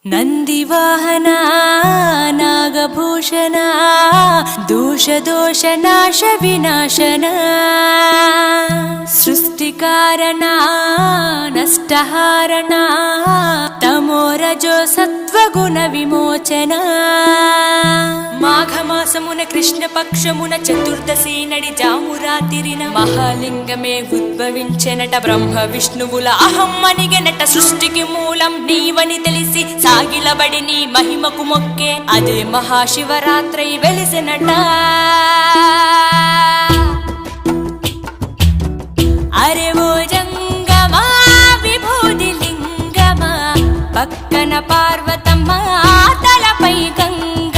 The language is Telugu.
ನಂದಿವಾಹನ ನಾಗಭೂಷಣ ದೋಷ ದೋಷ ನಾಶ ವಿನಾಶನ ಸೃಷ್ಟಿಕಾರಣ ನಷ್ಟಹಾರಣ తమోరజో సత్వగుణ విమోచన మాఘమాసమున కృష్ణపక్షమున చతుర్దశి నడి జామురాతిరిన మహాలింగమే ఉద్భవించెనట. బ్రహ్మ విష్ణువుల అహం అనిగెనట. సృష్టికి మూలం నీవని తెలిసి సాగిలబడి నీ మహిమకు మొక్కే అదే మహాశివరాత్రి వెలిసెనట. అరే ఓ జంగమా విభూది లింగమా, పక్కన పార్వతమ్మ తలపై గంగ